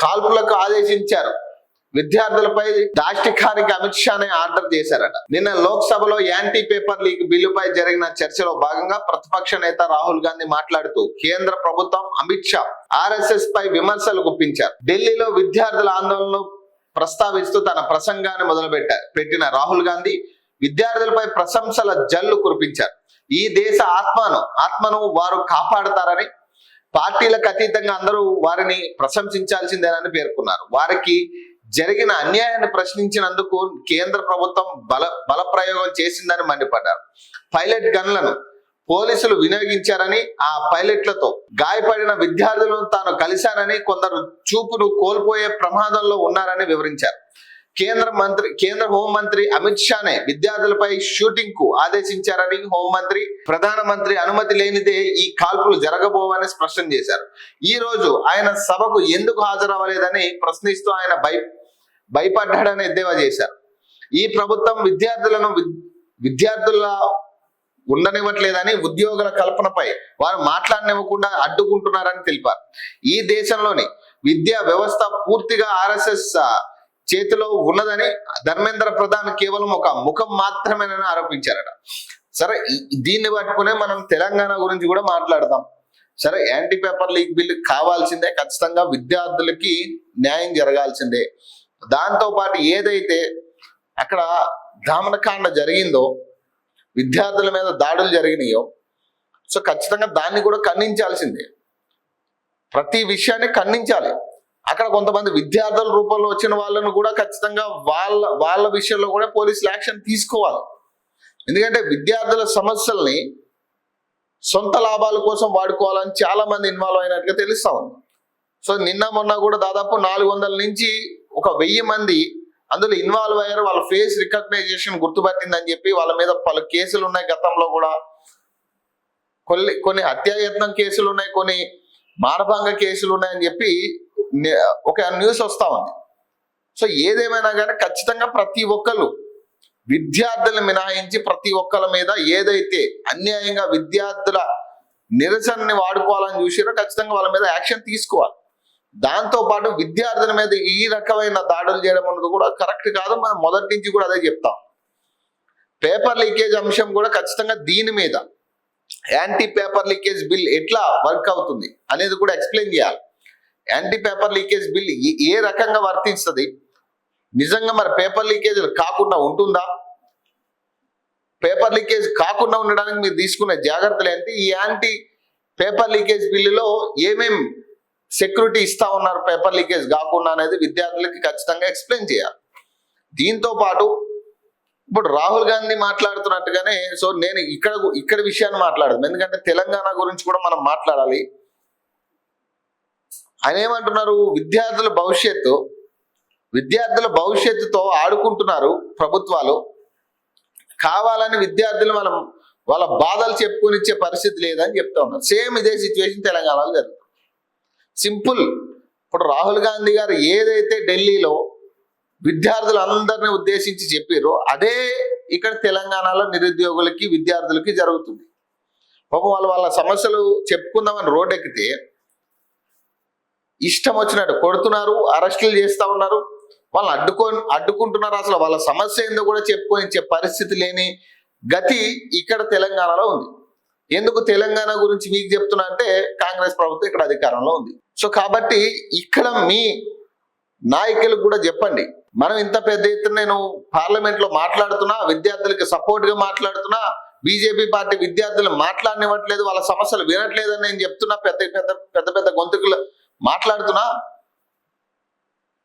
కాల్పులకు ఆదేశించారు. విద్యార్థులపై దాష్టికానికి అమిత్ షానే ఆర్డర్ చేశారట. నిన్న లోక్సభలో యాంటీ పేపర్ లీక్ బిల్లుపై జరిగిన చర్చలో భాగంగా ప్రతిపక్ష నేత రాహుల్ గాంధీ మాట్లాడుతూ కేంద్ర ప్రభుత్వం, అమిత్ షా ఆర్ఎస్ఎస్ పై విమర్శలు గుప్పించారు. ఢిల్లీలో విద్యార్థుల ఆందోళనను ప్రస్తావిస్తూ తన ప్రసంగాన్ని పెట్టిన రాహుల్ గాంధీ విద్యార్థులపై ప్రశంసల జల్లు కురిపించారు. ఈ దేశ ఆత్మను వారు కాపాడతారని, పార్టీలకు అతీతంగా అందరూ వారిని ప్రశంసించాల్సిందేనని పేర్కొన్నారు. వారికి జరిగిన అన్యాయాన్ని ప్రశ్నించినందుకు కేంద్ర ప్రభుత్వం బల ప్రయోగం చేసిందని మండిపడ్డారు. పైలట్ గన్లను పోలీసులు వినియోగించారని, ఆ పైలట్లతో గాయపడిన విద్యార్థులను తాను కలిశానని, కొందరు చూపును కోల్పోయే ప్రమాదంలో ఉన్నారని వివరించారు. కేంద్ర హోంమంత్రి అమిత్ షానే విద్యార్థులపై షూటింగ్ కు ఆదేశించారని, హోంమంత్రి, ప్రధానమంత్రి అనుమతి లేనిదే ఈ కాల్పులు జరగబోవని స్పష్టం చేశారు. ఈ రోజు ఆయన సభకు ఎందుకు హాజరవ్వలేదని ప్రశ్నిస్తూ ఆయన భయపడ్డాడని ఎద్దేవా చేశారు. ఈ ప్రభుత్వం విద్యార్థుల ఉండనివ్వట్లేదని, ఉద్యోగుల కల్పనపై వారు మాట్లాడనివ్వకుండా అడ్డుకుంటున్నారని తెలిపారు. ఈ దేశంలోని విద్యా వ్యవస్థ పూర్తిగా ఆర్ఎస్ఎస్ చేతిలో ఉన్నదని, ధర్మేంద్ర ప్రధాన్ కేవలం ఒక ముఖం మాత్రమేనని ఆరోపించారట. సరే, దీన్ని పట్టుకునే మనం తెలంగాణ గురించి కూడా మాట్లాడదాం. సరే, యాంటీ పేపర్ లీక్ బిల్లు కావాల్సిందే, ఖచ్చితంగా విద్యార్థులకి న్యాయం జరగాల్సిందే. దాంతో పాటు ఏదైతే అక్కడ దమనకాండ జరిగిందో, విద్యార్థుల మీద దాడులు జరిగినాయో, సో ఖచ్చితంగా దాన్ని కూడా ఖండించాల్సిందే. ప్రతి విషయాన్ని ఖండించాలి. అక్కడ కొంతమంది విద్యార్థుల రూపంలో వచ్చిన వాళ్ళను కూడా ఖచ్చితంగా వాళ్ళ విషయంలో కూడా పోలీసులు యాక్షన్ తీసుకోవాలి. ఎందుకంటే విద్యార్థుల సమస్యల్ని సొంత లాభాల కోసం వాడుకోవాలని చాలా మంది ఇన్వాల్వ్ అయినట్టుగా తెలుస్తా ఉంది. సో నిన్న మొన్న కూడా దాదాపు 400 నుంచి 1000 మంది అందులో ఇన్వాల్వ్ అయ్యారు. వాళ్ళ ఫేస్ రికగ్నైజేషన్ గుర్తుపట్టిందని చెప్పి వాళ్ళ మీద పలు కేసులు ఉన్నాయి. గతంలో కూడా కొన్ని హత్యాయత్నం కేసులు ఉన్నాయి, కొన్ని మానభంగ కేసులు ఉన్నాయని చెప్పి ఒక న్యూస్ వస్తా ఉంది. సో ఏదేమైనా కానీ ఖచ్చితంగా ప్రతి ఒక్కరు, విద్యార్థులను మినహాయించి ప్రతి ఒక్కరి మీద ఏదైతే అన్యాయంగా విద్యార్థుల నిరసనని వాడుకోవాలని చూసారో ఖచ్చితంగా వాళ్ళ మీద యాక్షన్ తీసుకోవాలి. దాంతో పాటు విద్యార్థుల మీద ఈ రకమైన దాడులు చేయడం అన్నది కూడా కరెక్ట్ కాదు. మనం మొదటి నుంచి కూడా అదే చెప్తాం. పేపర్ లీకేజ్ అంశం కూడా ఖచ్చితంగా దీని మీద యాంటీ పేపర్ లీకేజ్ బిల్ ఎట్లా వర్క్ అవుతుంది అనేది కూడా ఎక్స్ప్లెయిన్ చేయాలి. యాంటీ పేపర్ లీకేజ్ బిల్ ఏ రకంగా వర్తిస్తుంది, నిజంగా మరి పేపర్ లీకేజీలు కాకుండా ఉంటుందా, పేపర్ లీకేజ్ కాకుండా ఉండడానికి మీరు తీసుకునే జాగ్రత్తలు ఏంటి, ఈ యాంటీ పేపర్ లీకేజ్ బిల్లులో ఏమేం సెక్యూరిటీ ఇస్తా ఉన్నారు పేపర్ లీకేజ్ కాకుండా అనేది విద్యార్థులకి ఖచ్చితంగా ఎక్స్ప్లెయిన్ చేయాలి. దీంతో పాటు ఇప్పుడు రాహుల్ గాంధీ మాట్లాడుతున్నట్టుగానే, సో నేను ఇక్కడ విషయాన్ని మాట్లాడదు, ఎందుకంటే తెలంగాణ గురించి కూడా మనం మాట్లాడాలి. ఆయన ఏమంటున్నారు, విద్యార్థుల భవిష్యత్తుతో ఆడుకుంటున్నారు ప్రభుత్వాలు, కావాలని విద్యార్థులు వాళ్ళ బాధలు చెప్పుకొని ఇచ్చే పరిస్థితి లేదని చెప్తా ఉన్నారు. సేమ్ ఇదే సిచ్యువేషన్ తెలంగాణలో జరుగుతుంది. సింపుల్. ఇప్పుడు రాహుల్ గాంధీ గారు ఏదైతే ఢిల్లీలో విద్యార్థులందరినీ ఉద్దేశించి చెప్పారో అదే ఇక్కడ తెలంగాణలో నిరుద్యోగులకి, విద్యార్థులకి జరుగుతుంది. పాపం వాళ్ళ సమస్యలు చెప్పుకుందామని రోడ్ ఎక్కితే ఇష్టం వచ్చినట్టు కొడుతున్నారు, అరెస్టులు చేస్తా ఉన్నారు, వాళ్ళని అడ్డుకుంటున్నారు. అసలు వాళ్ళ సమస్య ఏందో కూడా చెప్పుకొనిచ్చే పరిస్థితి లేని గతి ఇక్కడ తెలంగాణలో ఉంది. ఎందుకు తెలంగాణ గురించి మీకు చెప్తున్నా అంటే, కాంగ్రెస్ ప్రభుత్వం ఇక్కడ అధికారంలో ఉంది. సో కాబట్టి ఇక్కడ మీ నాయకులకు కూడా చెప్పండి, మనం ఇంత పెద్ద ఎత్తున నేను పార్లమెంట్ లో మాట్లాడుతున్నా, విద్యార్థులకి సపోర్ట్ గా మాట్లాడుతున్నా, బీజేపీ పార్టీ విద్యార్థులు మాట్లాడనివ్వట్లేదు, వాళ్ళ సమస్యలు వినట్లేదని నేను చెప్తున్నా, పెద్ద గొంతుకులు మాట్లాడుతున్నా.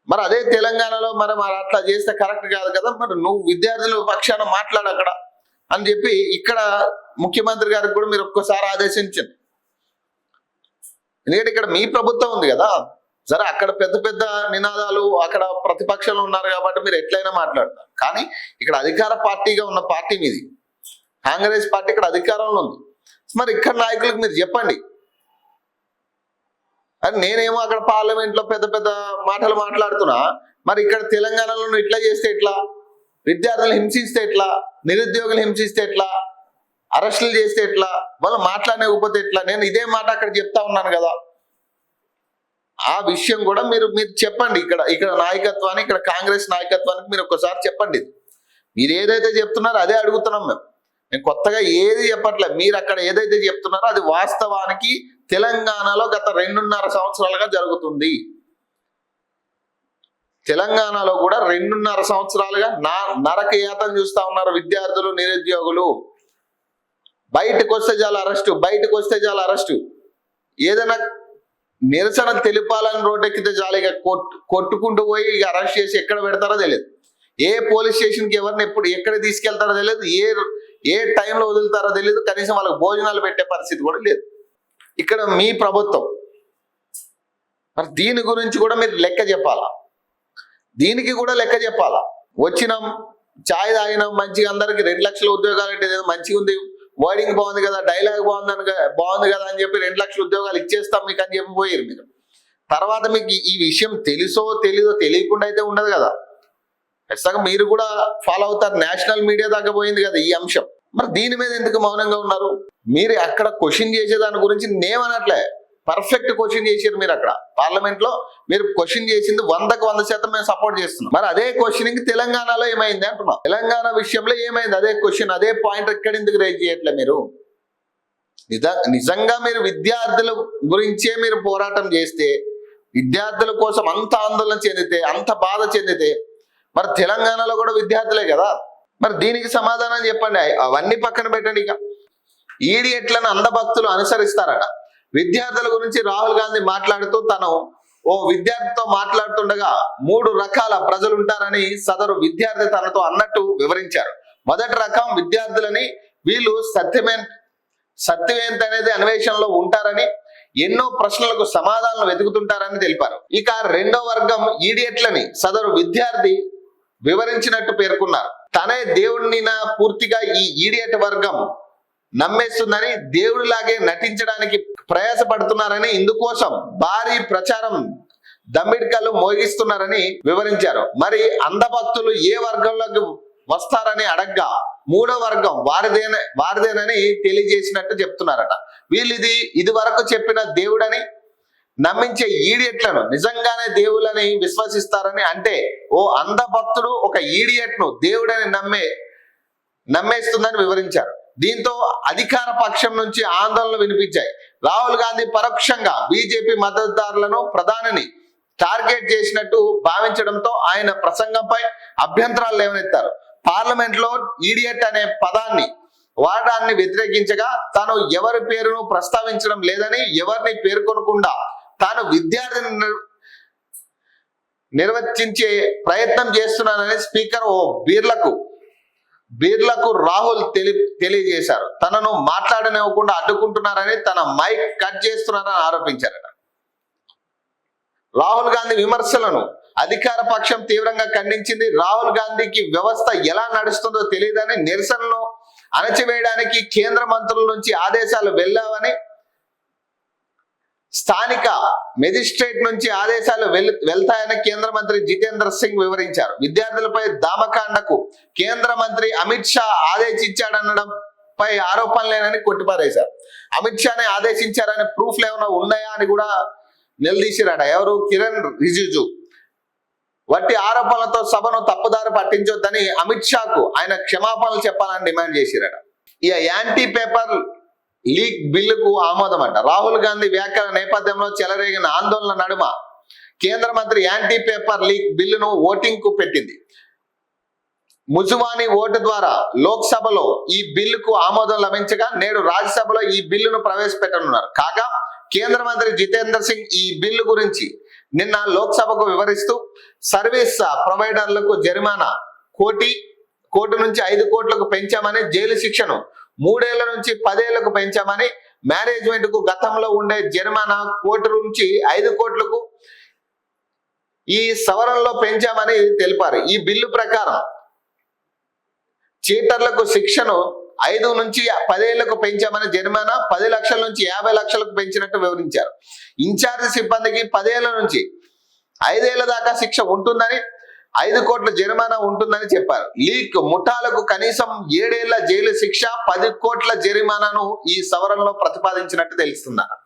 మరి అదే తెలంగాణలో మరి అట్లా చేస్తే కరెక్ట్ కాదు కదా, మరి నువ్వు విద్యార్థుల పక్షాన మాట్లాడు అక్కడ అని చెప్పి ఇక్కడ ముఖ్యమంత్రి గారికి కూడా మీరు ఒక్కసారి ఆదేశించండి. ఎందుకంటే ఇక్కడ మీ ప్రభుత్వం ఉంది కదా, సరే అక్కడ పెద్ద నినాదాలు, అక్కడ ప్రతిపక్షంలో ఉన్నారు కాబట్టి మీరు ఎట్లయినా మాట్లాడతారు. కానీ ఇక్కడ అధికార పార్టీగా ఉన్న పార్టీ మీది, కాంగ్రెస్ పార్టీ ఇక్కడ అధికారంలో ఉంది. మరి ఇక్కడ నాయకులకు మీరు చెప్పండి. అని నేనేమో అక్కడ పార్లమెంట్ లో పెద్ద మాటలు మాట్లాడుతున్నా, మరి ఇక్కడ తెలంగాణలో ఇట్లా చేస్తే ఎట్లా, విద్యార్థులు హింసిస్తే ఎట్లా, నిరుద్యోగులు హింసిస్తే ఎట్లా, అరెస్టులు చేస్తే ఎట్లా, వాళ్ళు మాట్లాడలేకపోతే ఎట్లా? నేను ఇదే మాట అక్కడ చెప్తా ఉన్నాను కదా. ఆ విషయం కూడా మీరు చెప్పండి. ఇక్కడ నాయకత్వాన్ని, ఇక్కడ కాంగ్రెస్ నాయకత్వానికి మీరు ఒక్కసారి చెప్పండి. మీరు ఏదైతే చెప్తున్నారో అదే అడుగుతున్నాం నేను కొత్తగా ఏది చెప్పట్లే. మీరు అక్కడ ఏదైతే చెప్తున్నారో అది వాస్తవానికి తెలంగాణలో గత 2.5 సంవత్సరాలుగా జరుగుతుంది. తెలంగాణలో కూడా 2.5 సంవత్సరాలుగా నరక యాతన చూస్తా ఉన్నారు విద్యార్థులు, నిరుద్యోగులు. బయటకు వస్తే చాలా అరెస్టు, ఏదైనా నిరసన తెలిపాలని రోడ్డెక్కితే చాలు ఇక కొట్టుకుంటూ పోయి ఇక అరెస్ట్ చేసి ఎక్కడ పెడతారో తెలియదు. ఏ పోలీస్ స్టేషన్కి ఎవరిని ఎక్కడ తీసుకెళ్తారో తెలియదు, ఏ టైంలో వదులుతారో తెలియదు. కనీసం వాళ్ళకి భోజనాలు పెట్టే పరిస్థితి కూడా లేదు ఇక్కడ మీ ప్రభుత్వం. మరి దీని గురించి కూడా మీరు లెక్క చెప్పాలా, దీనికి కూడా లెక్క చెప్పాలా. వచ్చినాం, ఛాయ్ తాగినాం, మంచిగా అందరికి 2 లక్షల ఉద్యోగాలు అంటే మంచిగా ఉంది, వర్డింగ్ బాగుంది కదా, డైలాగ్ బాగుంది కదా అని చెప్పి 2 లక్షల ఉద్యోగాలు ఇచ్చేస్తాం మీకు అని చెప్పి పోయారు మీరు. తర్వాత మీకు ఈ విషయం తెలీదో తెలియకుండా అయితే ఉండదు కదా. ఖచ్చితంగా మీరు కూడా ఫాలో అవుతారు. నేషనల్ మీడియా దాకా పోయింది కదా ఈ అంశం. మరి దీని మీద ఎందుకు మౌనంగా ఉన్నారు? మీరు అక్కడ క్వశ్చన్ చేసే దాని గురించి నేమనట్లే, పర్ఫెక్ట్ క్వశ్చన్ చేశారు మీరు. అక్కడ పార్లమెంట్ లో మీరు క్వశ్చన్ చేసింది 100కు 100% మేము సపోర్ట్ చేస్తున్నాం. మరి అదే క్వశ్చనింగ్ తెలంగాణలో ఏమైంది అంటున్నాం. తెలంగాణ విషయంలో ఏమైంది? అదే క్వశ్చన్, అదే పాయింట్ ఎక్కడ ఎందుకు రైజ్ చేయట్లే మీరు? నిజంగా మీరు విద్యార్థుల గురించే మీరు పోరాటం చేస్తే, విద్యార్థుల కోసం అంత ఆందోళన చెందితే, అంత బాధ చెందితే, మరి తెలంగాణలో కూడా విద్యార్థులే కదా. మరి దీనికి సమాధానం చెప్పండి. అవన్నీ పక్కన పెట్టండి. ఇక ఈడియట్లను అంధభక్తులు అనుసరిస్తారట. విద్యార్థుల గురించి రాహుల్ గాంధీ మాట్లాడుతూ తను ఓ విద్యార్థితో మాట్లాడుతుండగా 3 రకాల ప్రజలు ఉంటారని సదరు విద్యార్థి తనతో అన్నట్టు వివరించారు. మొదటి రకం విద్యార్థులని వీళ్ళు సత్యమేంతనేది అన్వేషణలో ఉంటారని, ఎన్నో ప్రశ్నలకు సమాధానాలు వెతుకుతుంటారని తెలిపారు. ఇక 2వ వర్గం ఈడియట్లని సదరు విద్యార్థి వివరించినట్టు పేర్కొన్నారు. తనే దేవుడిని పూర్తిగా ఈ ఈడియట్ వర్గం నమ్మేస్తుందని, దేవుడిలాగే నటించడానికి ప్రయాసపడుతున్నారని, ఇందుకోసం భారీ ప్రచారం దమ్మిడికలు మోగిస్తున్నారని వివరించారు. మరి అంధభక్తులు ఏ వర్గంలోకి వస్తారని అడగ్గా 3వ వర్గం వారిదేనని తెలియజేసినట్టు చెప్తున్నారట. వీళ్ళు ఇది వరకు చెప్పిన దేవుడని నమ్మించే ఈడియట్లను నిజంగానే దేవుళ్ళని విశ్వసిస్తారని, అంటే ఓ అంధభక్తుడు ఒక ఈడియట్ ను దేవుడని నమ్మేస్తుందని వివరించారు. దీంతో అధికార పక్షం నుంచి ఆందోళనలు వినిపించాయి. రాహుల్ గాంధీ పరోక్షంగా బీజేపీ మద్దతుదారులను, ప్రధానిని టార్గెట్ చేసినట్టు భావించడంతో ఆయన ప్రసంగంపై అభ్యంతరాలు లేవనెత్తారు. పార్లమెంట్ లో ఈడియట్ అనే పదాన్ని వాడడాన్ని వ్యతిరేకించగా, తాను ఎవరి పేరును ప్రస్తావించడం లేదని, ఎవరిని పేర్కొనకుండా తాను విద్యార్థిని నిర్వచించే ప్రయత్నం చేస్తున్నానని స్పీకర్ ఓ బీర్లకు రాహుల్ తెలియజేశారు. తనను మాట్లాడనివ్వకుండా అడ్డుకుంటున్నారని, తన మైక్ కట్ చేస్తున్నారని ఆరోపించారట. రాహుల్ గాంధీ విమర్శలను అధికార పక్షం తీవ్రంగా ఖండించింది. రాహుల్ గాంధీకి వ్యవస్థ ఎలా నడుస్తుందో తెలియదని, నిరసనను అణచివేయడానికి కేంద్ర మంత్రుల నుంచి ఆదేశాలు వెళ్ళావని, స్థానిక మెజిస్ట్రేట్ నుంచి ఆదేశాలు వెళ్తాయని కేంద్ర మంత్రి జితేంద్ర సింగ్ వివరించారు. విద్యార్థులపై దామకాండకు కేంద్ర మంత్రి అమిత్ షా ఆదేశించాడనడంపై ఆరోపణలేనని కొట్టిపారేశారు. అమిత్ షానే ఆదేశించారని ప్రూఫ్లు ఏమైనా ఉన్నాయా అని కూడా నిలదీసిరాట. ఎవరు? కిరణ్ రిజిజు. వట్టి ఆరోపణలతో సభను తప్పుదారి పట్టించొద్దని అమిత్ షాకు ఆయన క్షమాపణలు చెప్పాలని డిమాండ్ చేసిరాట. ఇక యాంటీ పేపర్ లీక్ బిల్లుకు ఆమోదం అంట. రాహుల్ గాంధీ వ్యాఖ్యల నేపథ్యంలో చెలరేగిన ఆందోళన నడుమ కేంద్ర మంత్రి యాంటీ పేపర్ లీక్ బిల్లును ఓటింగ్ కు పెట్టింది. ముజువాని ఓటు ద్వారా లోక్సభలో ఈ బిల్లుకు ఆమోదం లభించగా, నేడు రాజ్యసభలో ఈ బిల్లును ప్రవేశపెట్టనున్నారు. కాగా కేంద్ర మంత్రి జితేంద్ర సింగ్ ఈ బిల్లు గురించి నిన్న లోక్సభకు వివరిస్తూ, సర్వీస్ ప్రొవైడర్లకు జరిమానా కోటి నుంచి 5 కోట్లకు పెంచామని, జైలు శిక్షను 3 ఏళ్ల నుంచి 10 ఏళ్లకు పెంచామని, మేనేజ్మెంట్ కు గతంలో ఉండే జరిమానా కోటి నుంచి 5 కోట్లకు ఈ సవరణలో పెంచామని తెలిపారు. ఈ బిల్లు ప్రకారం చీటర్లకు శిక్షను 5 నుంచి 10 ఏళ్లకు పెంచామని, జరిమానా 10 లక్షల నుంచి 50 లక్షలకు పెంచినట్టు వివరించారు. ఇన్ఛార్జ్ సిబ్బందికి 10 ఏళ్ల నుంచి 5 ఏళ్ల దాకా శిక్ష ఉంటుందని, 5 కోట్ల జరిమానా ఉంటుందని చెప్పారు. లీక్ ముఠాలకు కనీసం 7 ఏళ్ల జైలు శిక్ష, 10 కోట్ల జరిమానాను ఈ సవరణలో ప్రతిపాదించినట్టు తెలుస్తున్నారు.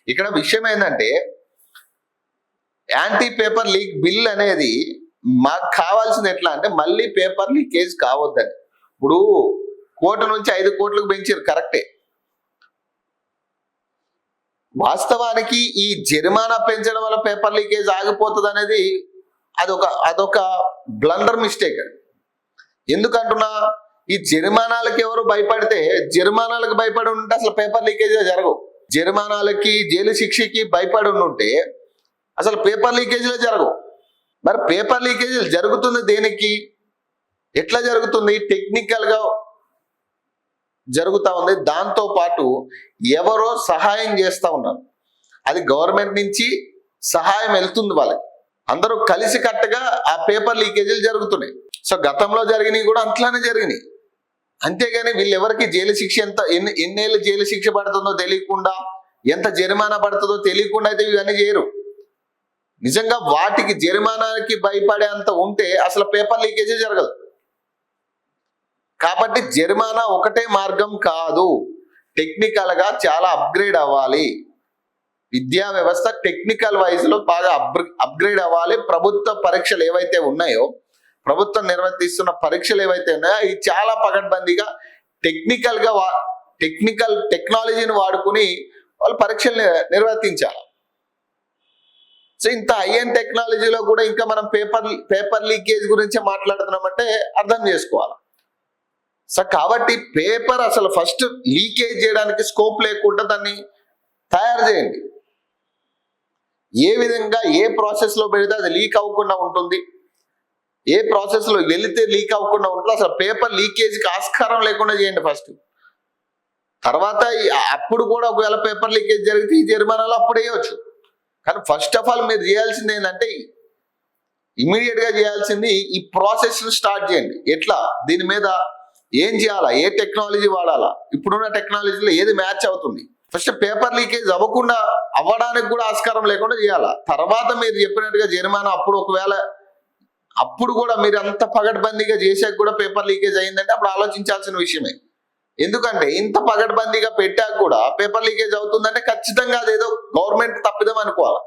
ఇక్కడ విషయం ఏంటంటే, యాంటీ పేపర్ లీక్ బిల్ అనేది మాకు కావాల్సింది ఎట్లా అంటే మళ్ళీ పేపర్ లీకేజ్ కావద్దని. ఇప్పుడు 1 కోటి నుంచి 5 కోట్లకు పెంచారు, కరెక్టే. వాస్తవానికి ఈ జరిమానా పెంచడం వల్ల పేపర్ లీకేజ్ ఆగిపోతుంది అనేది అదొక బ్లండర్ మిస్టేక్. ఎందుకంటున్నా, ఈ జరిమానాలకు ఎవరు భయపడితే, జరిమానాలకు భయపడి ఉంటే అసలు పేపర్ లీకేజ్ జరగవు. జరిమానాలకి జైలు శిక్షకి భయపడి ఉంటే అసలు పేపర్ లీకేజీలు జరగవు. మరి పేపర్ లీకేజీలు జరుగుతుంది దేనికి, ఎట్లా జరుగుతుంది? టెక్నికల్ గా జరుగుతా ఉంది. దాంతో పాటు ఎవరో సహాయం చేస్తా ఉన్నారు. అది గవర్నమెంట్ నుంచి సహాయం వెళ్తుంది వాళ్ళకి. అందరూ కలిసి కట్టగా ఆ పేపర్ లీకేజీలు జరుగుతున్నాయి. సో గతంలో జరిగినవి కూడా అట్లానే జరిగినాయి. అంతేగాని వీళ్ళెవరికి జైలు శిక్ష ఎన్నేళ్ళు జైలు శిక్ష పడుతుందో తెలియకుండా, ఎంత జరిమానా పడుతుందో తెలియకుండా అయితే ఇవన్నీ చేయరు. నిజంగా వాటికి జరిమానాకి భయపడే అంత ఉంటే అసలు పేపర్ లీకేజీ జరగదు. కాబట్టి జరిమానా ఒకటే మార్గం కాదు, టెక్నికల్ గా చాలా అప్గ్రేడ్ అవ్వాలి. విద్యా వ్యవస్థ టెక్నికల్ వైజ్ లో బాగా అప్గ్రేడ్ అవ్వాలి. ప్రభుత్వ పరీక్షలు ఏవైతే ఉన్నాయో, ప్రభుత్వం నిర్వర్తిస్తున్న పరీక్షలు ఏవైతే ఉన్నాయో అవి చాలా పకడ్బందీగా టెక్నాలజీని వాడుకుని వాళ్ళు పరీక్షలు నిర్వర్తించాలి. సో ఇంత హైఎండ్ టెక్నాలజీలో కూడా ఇంకా మనం పేపర్ లీకేజ్ గురించి మాట్లాడుతున్నామంటే అర్థం చేసుకోవాలి. సో కాబట్టి పేపర్ అసలు ఫస్ట్ లీకేజ్ చేయడానికి స్కోప్ లేకుండా దాన్ని తయారు చేయండి. ఏ విధంగా ఏ ప్రాసెస్ లో పెడితే అది లీక్ అవ్వకుండా ఉంటుంది, ఏ ప్రాసెస్ లో వెళితే లీక్ అవ్వకుండా ఉంటుంది, అసలు పేపర్ లీకేజ్కి ఆస్కారం లేకుండా చేయండి ఫస్ట్. తర్వాత అప్పుడు కూడా ఒకవేళ పేపర్ లీకేజ్ జరిగితే ఈ జరిమానాలు అప్పుడు వేయవచ్చు. కానీ ఫస్ట్ ఆఫ్ ఆల్ మీరు చేయాల్సింది ఏంటంటే, ఇమీడియట్ గా చేయాల్సింది ఈ ప్రాసెస్ స్టార్ట్ చేయండి. ఎట్లా, దీని మీద ఏం చేయాలా, ఏ టెక్నాలజీ వాడాలా, ఇప్పుడున్న టెక్నాలజీలో ఏది మ్యాచ్ అవుతుంది. ఫస్ట్ పేపర్ లీకేజ్ అవ్వకుండా అవ్వడానికి కూడా ఆస్కారం లేకుండా చేయాలా. తర్వాత మీరు చెప్పినట్టుగా జరిమానా అప్పుడు కూడా మీరు అంత పగడ్బందీగా చేసాక కూడా పేపర్ లీకేజ్ అయిందంటే అప్పుడు ఆలోచించాల్సిన విషయమే. ఎందుకంటే ఇంత పగడ్బందీగా పెట్టాక కూడా పేపర్ లీకేజ్ అవుతుందంటే ఖచ్చితంగా అదేదో గవర్నమెంట్ తప్పిదం అనుకోవాలి.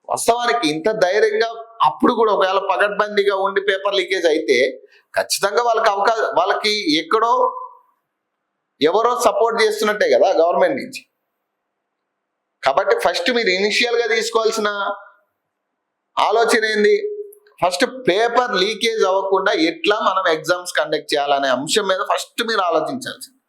వాస్తవానికి ఇంత ధైర్యంగా అప్పుడు కూడా ఒకవేళ పగడ్బందీగా ఉండి పేపర్ లీకేజ్ అయితే ఖచ్చితంగా వాళ్ళకి ఎక్కడో ఎవరో సపోర్ట్ చేస్తున్నట్టే కదా గవర్నమెంట్ నుంచి. కాబట్టి ఫస్ట్ మీరు ఇనిషియల్ గా తీసుకోవాల్సిన ఆలోచన ఏంది, ఫస్ట్ పేపర్ లీకేజ్ అవ్వకుండా ఎట్లా మనం ఎగ్జామ్స్ కండక్ట్ చేయాలనే అంశం మీద ఫస్ట్ మీరు ఆలోచించాల్సింది.